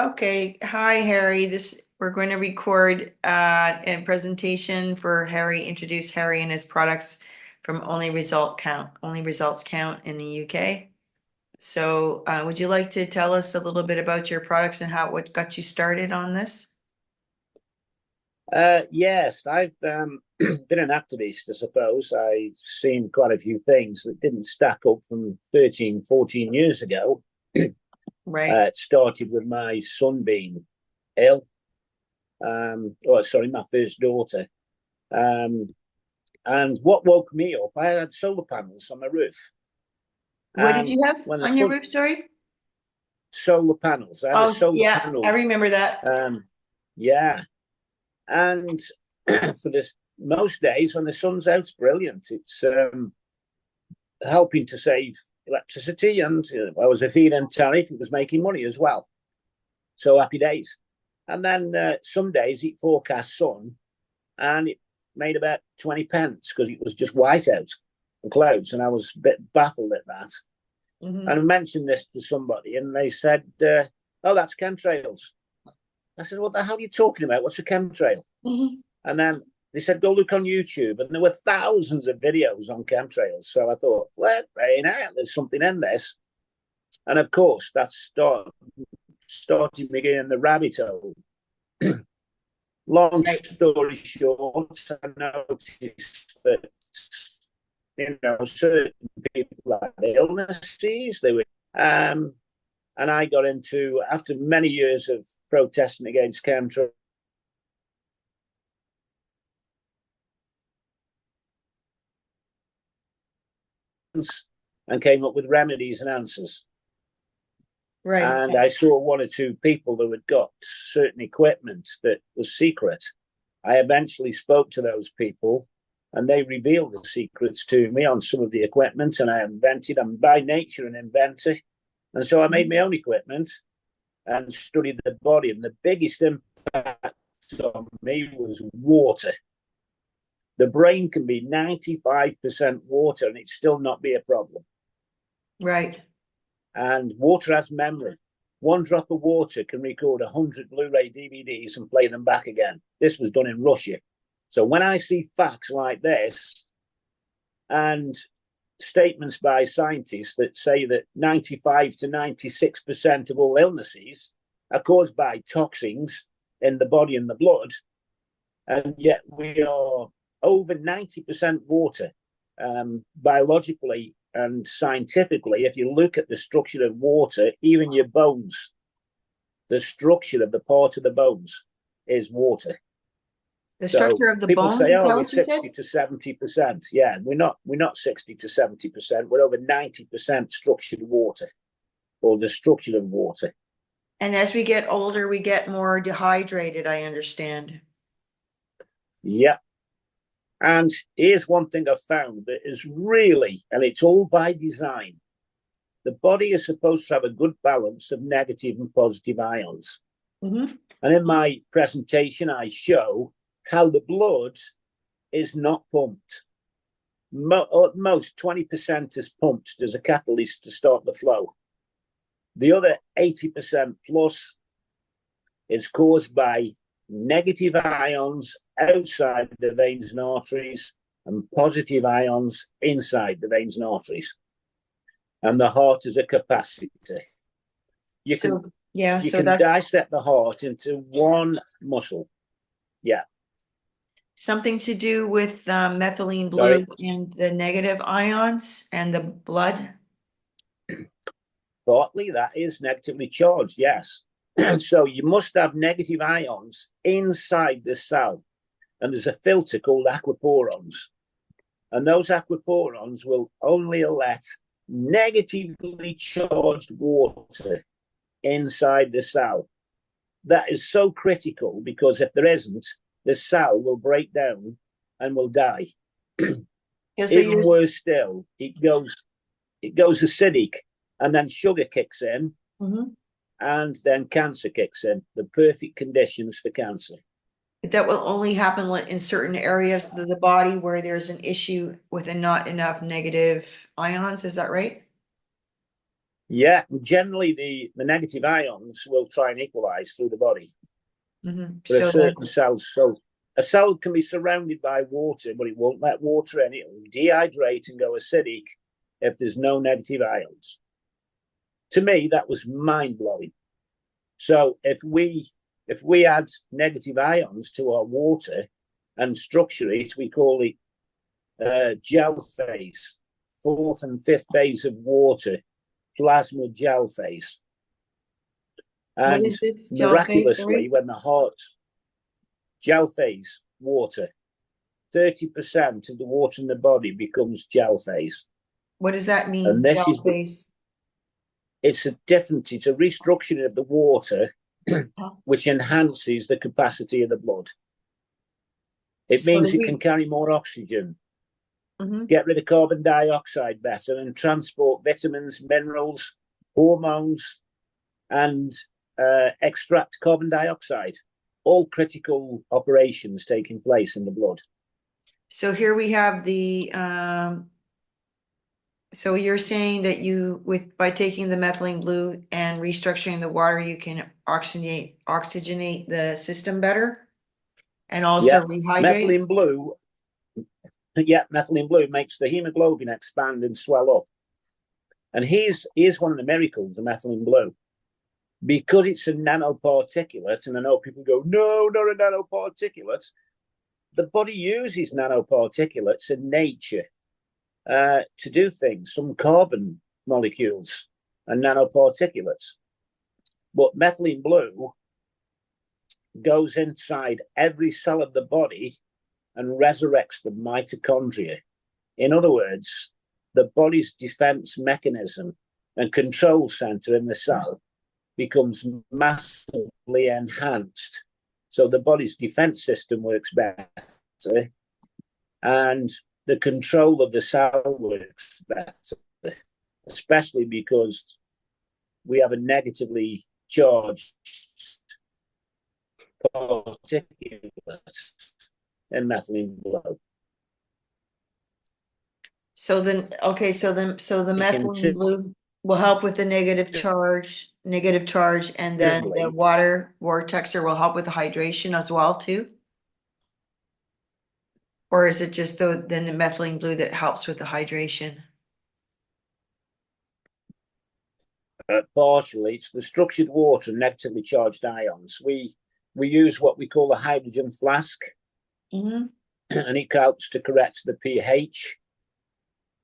Okay, hi Harry. We're going to record a presentation for Harry, introduce Harry and his products from Only Results Count in the UK. So, would you like to tell us a little bit about your products and what got you started on this? Yes, I've been an activist, I suppose. I've seen quite a few things that didn't stack up from 13, 14 years ago. Right. It started with my son being ill. Oh, sorry, my first daughter. Um, and what woke me up, I had solar panels on my roof. What did And you have when the on your sun, roof? Sorry. solar panels, I had a Oh, solar yeah, I panel. remember that. Yeah. And for this, most days when the sun's out, it's brilliant. It's helping to save electricity, and I was a feed-in tariff. It was making money as well. So happy days. And then some days it forecast sun, and it made about 20 pence because it was just white out and clouds, and I was a bit baffled at that. Hmm. And I mentioned this to somebody, and they said, "Oh, that's chemtrails." I said, "What the hell are you talking about? What's a chemtrail?" Hmm. And then they said, go look on YouTube. And there were thousands of videos on chemtrails. So I thought, well, there's something in this. And of course, that started me getting the rabbit hole. Long Right. story short, I noticed that, certain people had illnesses. And I got into, after many years of protesting against chemtrails, and came up with remedies and answers. Right. And I saw one or two people who had got certain equipment that was secret. I eventually spoke to those people, and they revealed the secrets to me on some of the equipment, and I invented. I'm by nature an inventor, and so I made my own equipment and studied the body. And the biggest impact on me was water. The brain can be 95% water, and it still not be a problem. Right. And water has memory. One drop of water can record 100 Blu-ray DVDs and play them back again. This was done in Russia. So when I see facts like this and statements by scientists that say that 95 to 96% of all illnesses are caused by toxins in the body and the blood, and yet we are over 90% water, biologically and scientifically. If you look at the structure of water, even your bones, the structure of the part of the bones is water. The So structure of the people bones, say, is "Oh, that we're what you said? 60 to 70%." Yeah, we're not 60 to 70%. We're over 90% structured water, or the structure of water. And as we get older, we get more dehydrated, I understand. Yeah. And here's one thing I've found that is really, and it's all by design. The body is supposed to have a good balance of negative and positive ions. Hmm. And in my presentation, I show how the blood is not pumped. At most 20% is pumped as a catalyst to start the flow. The other 80% plus is caused by negative ions outside the veins and arteries and positive ions inside the veins and arteries. And the heart is a capacitor. You can So, yeah, you so can that's dissect the heart into one muscle. Yeah. something to do with methylene blue Sorry. and the negative ions and the blood. Partly that is negatively charged, yes. So you must have negative ions inside the cell. And there's a filter called aquaporons. And those aquaporons will only let negatively charged water inside the cell. That is so critical because if there isn't, the cell will break down and will die. Yeah, so Even you're, worse still, it goes acidic, and then sugar kicks in, mhm. and then cancer kicks in. The perfect conditions for cancer. That will only happen in certain areas of the body where there's an issue with not enough negative ions. Is that right? Yeah, generally the negative ions will try and equalize through the body. There are So certain then, cells. So a cell can be surrounded by water, but it won't let water in. It will dehydrate and go acidic if there's no negative ions. To me, that was mind blowing. So if we add negative ions to our water and structure it, we call it gel phase, fourth and fifth phase of water, plasma gel phase. what And is this gel phase? miraculously, Sorry. when the heart gel phase water, 30% of the water in the body becomes gel phase. What does that And mean? this Gel is phase. it's a restructuring of the water which enhances the capacity of the blood. It So means the it can re carry more oxygen, Mhm. get rid of carbon dioxide better, and transport vitamins, minerals, hormones, and extract carbon dioxide. All critical operations taking place in the blood. So here we have the so you're saying that you with by taking the methylene blue and restructuring the water, you can oxygenate the system better and Yeah, also rehydrate. methylene blue. Yeah, methylene blue makes the hemoglobin expand and swell up. And here's one of the miracles of methylene blue. Because it's a nanoparticulate, and I know people go, no, not a nanoparticulate. The body uses nanoparticulates in nature to do things, some carbon molecules and nanoparticulates. But methylene blue goes inside every cell of the body and resurrects the mitochondria. In other words, the body's defense mechanism and control center in the cell becomes massively enhanced. So the body's defense system works better and the control of the cell works better, especially because we have a negatively charged particulate in methylene blue. So then, okay, so the methylene Intuitively, blue will help with the negative charge, and then the water vortexer will help with the hydration as well too? Or is it just then the methylene blue that helps with the hydration? partially, it's the structured water and negatively charged ions. We use what we call a hydrogen flask, Mm-hmm. and it helps to correct the pH.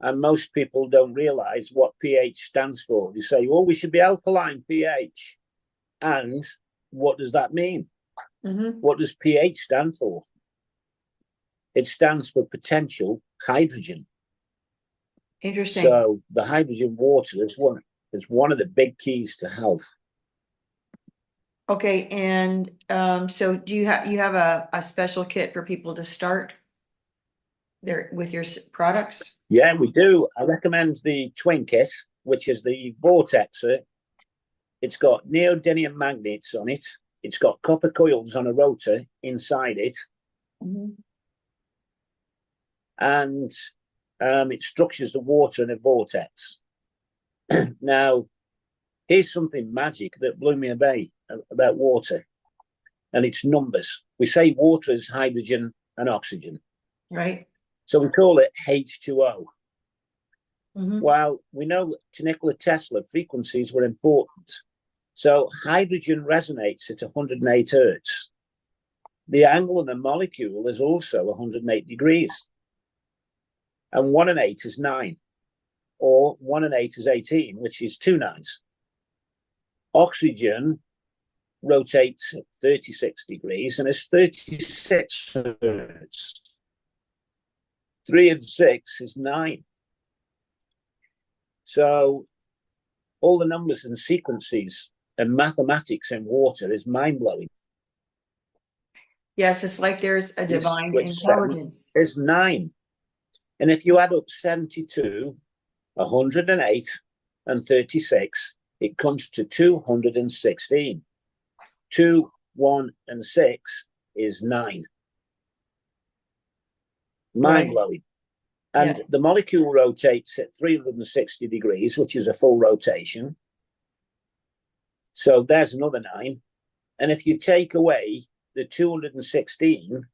And most people don't realize what pH stands for. They say, well, we should be alkaline pH. And what does that mean? Mm-hmm. What does pH stand for? It stands for potential hydrogen. Interesting. So the hydrogen water is one of the big keys to health. Okay, and so do you have a special kit for people to start there with your products? Yeah, we do. I recommend the Twinkit, which is the Vortexer. It's got neodymium magnets on it. It's got copper coils on a rotor inside it. Mm-hmm. And it structures the water in a vortex. Now, here's something magic that blew me away about water, and it's numbers. We say water is hydrogen and oxygen. Right. So we call it H2O. Mm-hmm. While we know to Nikola Tesla frequencies were important, so hydrogen resonates at 108 hertz. The angle of the molecule is also 108 degrees. And 1 and 8 is 9, or 1 and 8 is 18, which is 2 nines. Oxygen rotates at 36 degrees and is 36 hertz. 3 and 6 is 9. So all the numbers and sequences and mathematics in water is mind-blowing. Yes, it's like there's a divine Which 7 intelligence. is 9. And if you add up 72, 108, and 36, it comes to 216. 2, 1, and 6 is 9. Mind Right. blowing. Yeah. And the molecule rotates at 360 degrees, which is a full rotation. So there's another 9. And if you take away the 216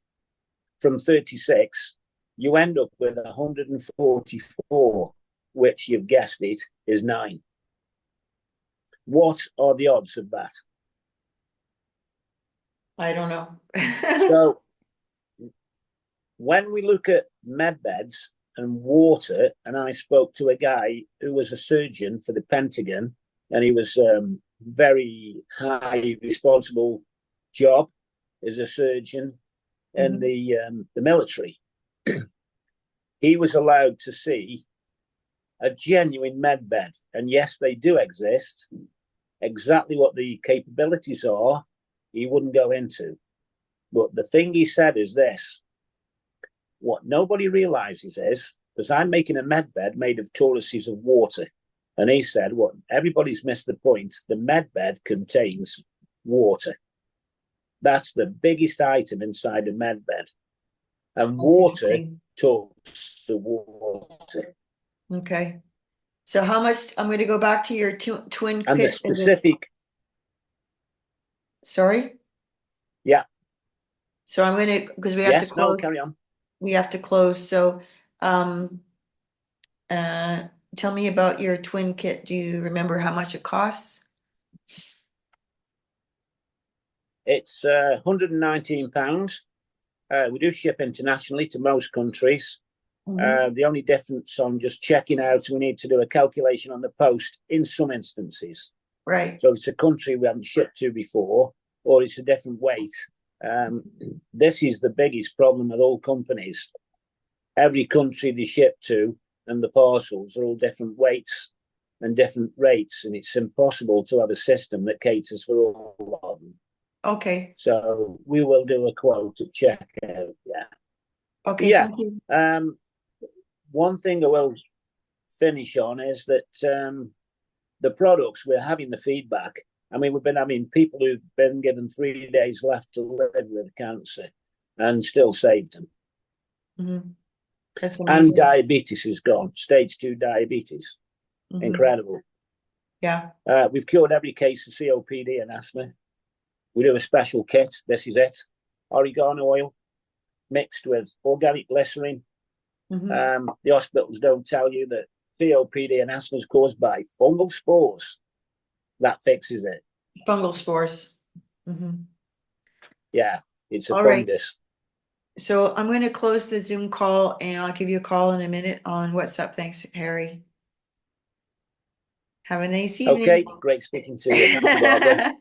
from 36, you end up with 144, which you've guessed it, is 9. What are the odds of that? I don't know. So when we look at med beds and water, and I spoke to a guy who was a surgeon for the Pentagon, and he was very high responsible job as a surgeon in the military. He was allowed to see a genuine med bed, and yes, they do exist. Exactly what the capabilities are, he wouldn't go into. But the thing he said is this: what nobody realizes is, because I'm making a med bed made of toruses of water, and he said, what everybody's missed the point, the med bed contains water. That's the biggest item inside a med bed. And water talks to water. Okay. So how much, I'm going to go back to your twin And the kit. specific, Sorry? yeah. So I'm going to, because we have to Yes, no, close. carry on. We have to close. So, tell me about your twin kit. Do you remember how much it costs? It's £119. We do ship internationally to most countries. The only difference on just checking out, we need to do a calculation on the post in some instances. Right. So it's a country we haven't shipped to before, or it's a different weight. This is the biggest problem with all companies. Every country they ship to and the parcels are all different weights and different rates, and it's impossible to have a system that caters for all of them. Okay. So we will do a quote to check out. Yeah. Okay. Yeah. Thank you. One thing I will finish on is that the products, we're having the feedback. I mean, we've been having people who've been given 3 days left to live with cancer and still saved them. That's And amazing. diabetes is gone, stage 2 diabetes. Incredible. Yeah. We've cured every case of COPD and asthma. We do a special kit. This is it. Oregano oil mixed with organic glycerin. The hospitals don't tell you that COPD and asthma is caused by fungal spores. That fixes it. Fungal spores. Yeah, it's a All right. fungus. So I'm going to close the Zoom call and I'll give you a call in a minute on WhatsApp. Thanks, Harry. Have a nice evening. Okay, great speaking to you. Thank you, Barbara.